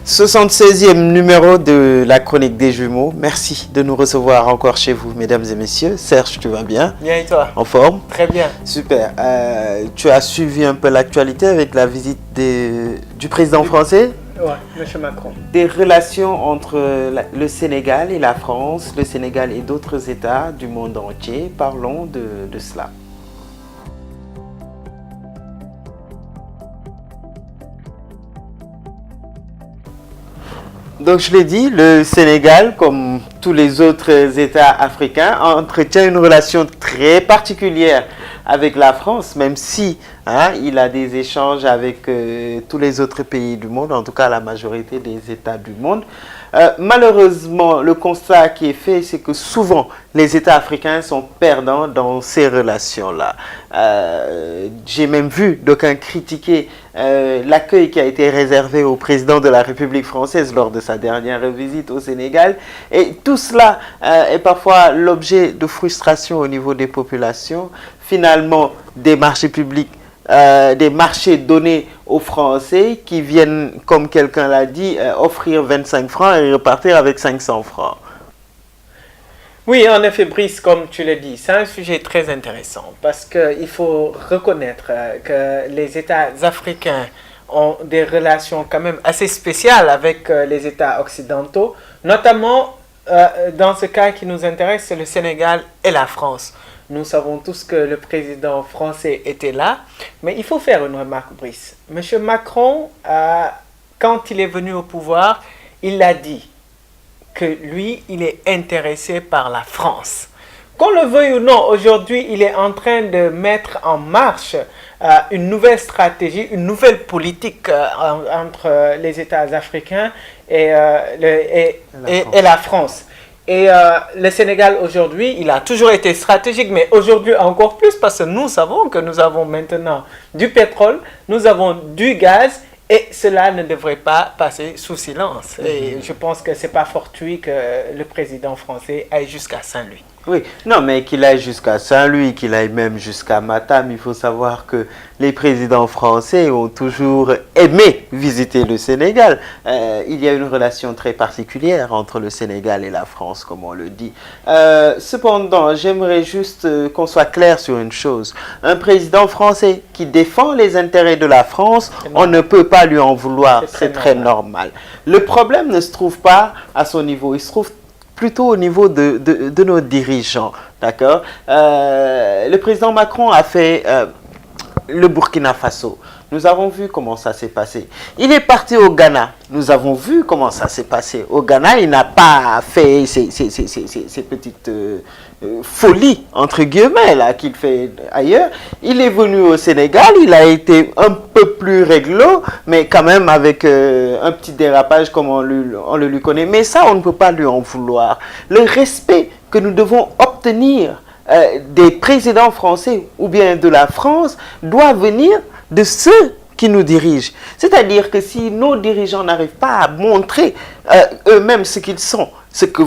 76e numéro de la Chronique des Jumeaux. Merci de nous recevoir encore chez vous, mesdames et messieurs. Serge, tu vas bien? Bien, et toi? En forme? Très bien. Super. Tu as suivi un peu l'actualité avec la visite du président français? Oui, M. Macron. Des relations entre le Sénégal et la France, le Sénégal et d'autres États du monde entier. Parlons de cela. Donc je l'ai dit, le Sénégal, comme tous les autres États africains, entretient une relation très particulière avec la France, même si il a des échanges avec tous les autres pays du monde, en tout cas la majorité des États du monde. Malheureusement, le constat qui est fait, c'est que souvent les États africains sont perdants dans ces relations-là. J'ai même vu d'aucuns critiquer l'accueil qui a été réservé au président de la République française lors de sa dernière visite au Sénégal. Et tout cela est parfois l'objet de frustration au niveau des populations. Finalement, des marchés publics, des marchés donnés aux Français qui viennent, comme quelqu'un l'a dit, offrir 25 francs et repartir avec 500 francs. Oui, en effet, Brice, comme tu l'as dit, c'est un sujet très intéressant parce qu'il faut reconnaître que les États africains ont des relations quand même assez spéciales avec les États occidentaux, notamment dans ce cas qui nous intéresse, c'est le Sénégal et la France. Nous savons tous que le président français était là, mais il faut faire une remarque, Brice. Monsieur Macron, quand il est venu au pouvoir, il a dit que lui, il est intéressé par la France. Qu'on le veuille ou non, aujourd'hui, il est en train de mettre en marche une nouvelle stratégie, une nouvelle politique entre les États africains et la France. Et le Sénégal aujourd'hui, il a toujours été stratégique, mais aujourd'hui encore plus parce que nous savons que nous avons maintenant du pétrole, nous avons du gaz et cela ne devrait pas passer sous silence. Et je pense que ce n'est pas fortuit que le président français aille jusqu'à Saint-Louis. Oui, non, mais qu'il aille jusqu'à Saint-Louis, qu'il aille même jusqu'à Matam, il faut savoir que les présidents français ont toujours aimé visiter le Sénégal. Il y a une relation très particulière entre le Sénégal et la France, comme on le dit. Cependant, j'aimerais juste qu'on soit clair sur une chose. Un président français qui défend les intérêts de la France, on ne peut pas lui en vouloir. C'est très normal. Le problème ne se trouve pas à son niveau, il se trouve plutôt au niveau de nos dirigeants, d'accord? Le président Macron a fait le Burkina Faso. Nous avons vu comment ça s'est passé. Il est parti au Ghana. Nous avons vu comment ça s'est passé. Au Ghana, il n'a pas fait ces petites folies, entre guillemets, là, qu'il fait ailleurs. Il est venu au Sénégal. Il a été un peu plus réglo, mais quand même avec un petit dérapage comme on le lui connaît. Mais ça, on ne peut pas lui en vouloir. Le respect que nous devons obtenir des présidents français ou bien de la France doit venir de ceux qui nous dirigent. C'est-à-dire que si nos dirigeants n'arrivent pas à montrer eux-mêmes ce qu'ils sont, ce que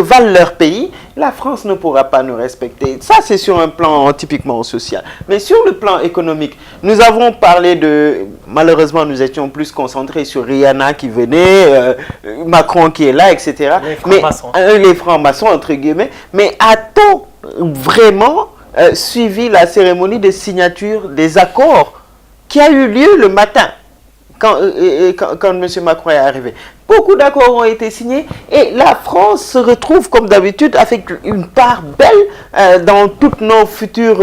valent leur pays, la France ne pourra pas nous respecter. Ça, c'est sur un plan typiquement social. Mais sur le plan économique, nous avons parlé de... Malheureusement, nous étions plus concentrés sur Rihanna qui venait, Macron qui est là, etc. Les francs-maçons. Les francs-maçons, entre guillemets. Mais a-t-on vraiment suivi la cérémonie de signature des accords qui a eu lieu le matin quand M. Macron est arrivé? Beaucoup d'accords ont été signés et la France se retrouve comme d'habitude avec une part belle dans toutes nos futures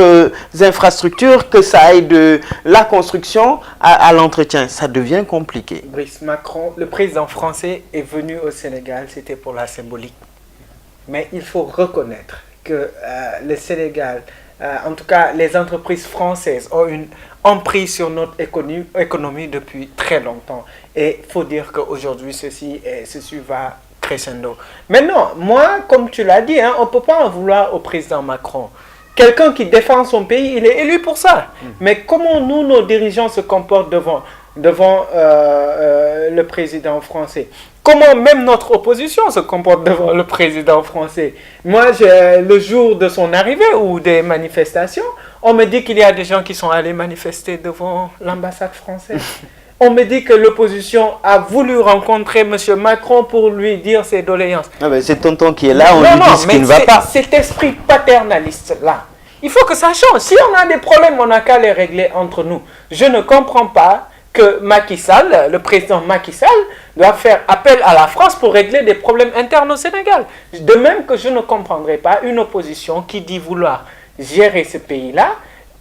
infrastructures, que ça aille de la construction à l'entretien. Ça devient compliqué. Brice, Macron, le président français est venu au Sénégal, c'était pour la symbolique. Mais il faut reconnaître que le Sénégal, en tout cas les entreprises françaises, ont une emprise sur notre économie depuis très longtemps. Et il faut dire qu'aujourd'hui, ceci va crescendo. Maintenant, moi, comme tu l'as dit, on ne peut pas en vouloir au président Macron. Quelqu'un qui défend son pays, il est élu pour ça. Mais comment nous, nos dirigeants se comportent devant le président français? Comment même notre opposition se comporte devant le président français? Moi, le jour de son arrivée ou des manifestations, on me dit qu'il y a des gens qui sont allés manifester devant l'ambassade française. on me dit que l'opposition a voulu rencontrer M. Macron pour lui dire ses doléances. Ah ben c'est tonton qui est là, on lui dit ce qui ne va pas. Cet esprit paternaliste-là, il faut que ça change. Si on a des problèmes, on n'a qu'à les régler entre nous. Je ne comprends pas que Macky Sall, le président Macky Sall, doit faire appel à la France pour régler des problèmes internes au Sénégal. De même que je ne comprendrai pas une opposition qui dit vouloir gérer ce pays-là,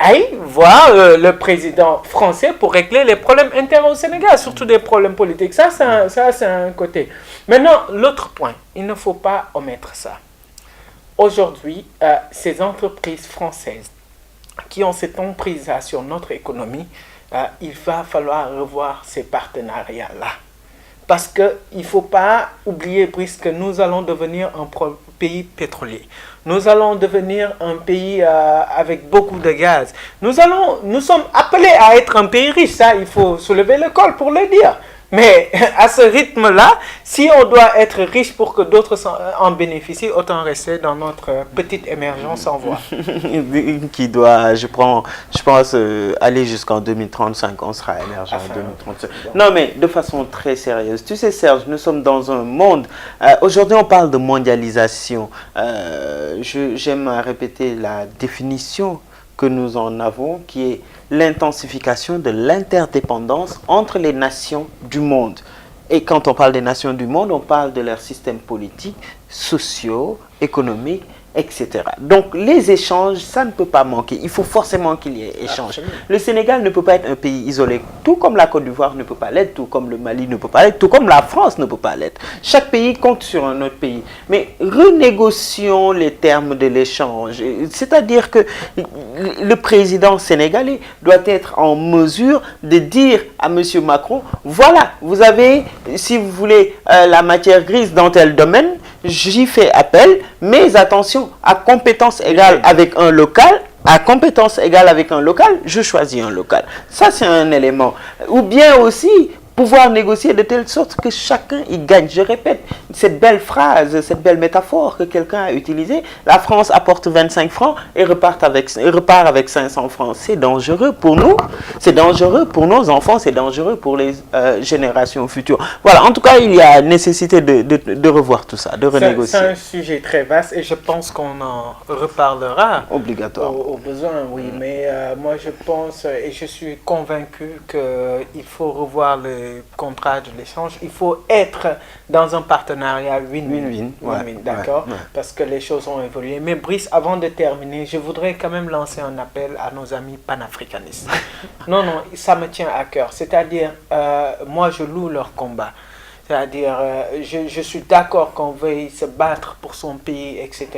aille voir le président français pour régler les problèmes internes au Sénégal, surtout des problèmes politiques. Ça, c'est un côté. Maintenant, l'autre point, il ne faut pas omettre ça. Aujourd'hui, ces entreprises françaises qui ont cette emprise sur notre économie, il va falloir revoir ces partenariats-là. Parce qu'il ne faut pas oublier, Brice, que nous allons devenir un pays pétrolier. Nous allons devenir un pays avec beaucoup de gaz. Nous sommes appelés à être un pays riche. Ça, il faut soulever le col pour le dire. Mais à ce rythme-là, si on doit être riche pour que d'autres en bénéficient, autant rester dans notre petite émergence en voie. Qui doit, je pense, aller jusqu'en 2035, on sera émergent en 2035. Non, mais de façon très sérieuse. Tu sais, Serge, nous sommes dans un monde, aujourd'hui on parle de mondialisation. J'aime répéter la définition que nous en avons, qui est l'intensification de l'interdépendance entre les nations du monde. Et quand on parle des nations du monde, on parle de leurs systèmes politiques, sociaux, économiques, etc. Donc les échanges, ça ne peut pas manquer. Il faut forcément qu'il y ait échange. Absolument. Le Sénégal ne peut pas être un pays isolé, tout comme la Côte d'Ivoire ne peut pas l'être, tout comme le Mali ne peut pas l'être, tout comme la France ne peut pas l'être. Chaque pays compte sur un autre pays. Mais renégocions les termes de l'échange. C'est-à-dire que le président sénégalais doit être en mesure de dire à M. Macron, voilà, vous avez, si vous voulez, la matière grise dans tel domaine, j'y fais appel, mais attention, à compétence égale avec un local, je choisis un local. Ça, c'est un élément. Ou bien aussi, pouvoir négocier de telle sorte que chacun y gagne. Je répète, cette belle phrase, cette belle métaphore que quelqu'un a utilisée, la France apporte 25 francs et repart avec 500 francs. C'est dangereux pour nous, c'est dangereux pour nos enfants, c'est dangereux pour les générations futures. Voilà, en tout cas, il y a nécessité de revoir tout ça, de renégocier. C'est un sujet très vaste et je pense qu'on en reparlera. Obligatoire. Au besoin, oui. Mais moi, je pense et je suis convaincu qu'il faut revoir le contrat de l'échange. Il faut être dans un partenariat win-win. D'accord? Ouais. Parce que les choses ont évolué. Mais Brice, avant de terminer, je voudrais quand même lancer un appel à nos amis panafricanistes. Non, ça me tient à cœur. C'est-à-dire, moi, je loue leur combat. C'est-à-dire, je suis d'accord qu'on veuille se battre pour son pays, etc.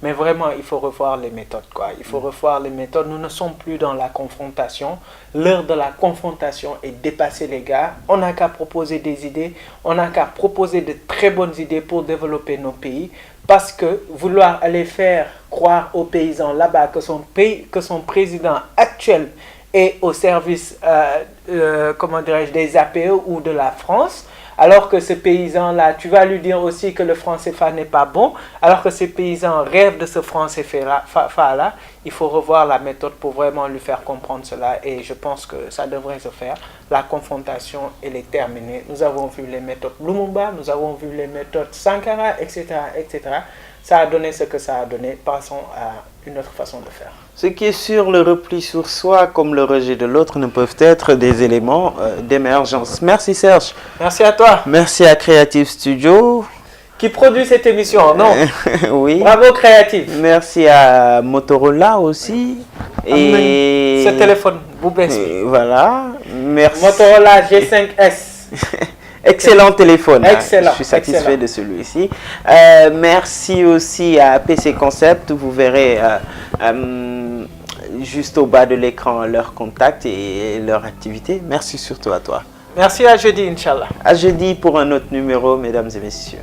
Mais vraiment, il faut revoir les méthodes, quoi. Il faut revoir les méthodes. Nous ne sommes plus dans la confrontation. L'heure de la confrontation est dépassée, les gars. On n'a qu'à proposer des idées. On n'a qu'à proposer de très bonnes idées pour développer nos pays. Parce que vouloir aller faire croire aux paysans là-bas que son président actuel est au service, comment dirais-je, des APE ou de la France, alors que ce paysan-là, tu vas lui dire aussi que le franc CFA n'est pas bon, alors que ces paysans rêvent de ce franc CFA-là, il faut revoir la méthode pour vraiment lui faire comprendre cela et je pense que ça devrait se faire. La confrontation, elle est terminée. Nous avons vu les méthodes Lumumba, nous avons vu les méthodes Sankara, etc., etc. Ça a donné ce que ça a donné. Passons à une autre façon de faire. Ce qui est sûr, le repli sur soi comme le rejet de l'autre ne peuvent être des éléments d'émergence. Merci Serge. Merci à toi. Merci à Creative Studio. Qui produit cette émission, non? Oui. Bravo Creative. Merci à Motorola aussi. Et ce téléphone, vous baissez. Voilà. Merci. Motorola G5S. Excellent téléphone. Excellent. Je suis satisfait de celui-ci. Merci aussi à PC Concept. Vous verrez juste au bas de l'écran leur contact et leur activité. Merci surtout à toi. Merci, à jeudi, Inch'Allah. À jeudi pour un autre numéro, mesdames et messieurs.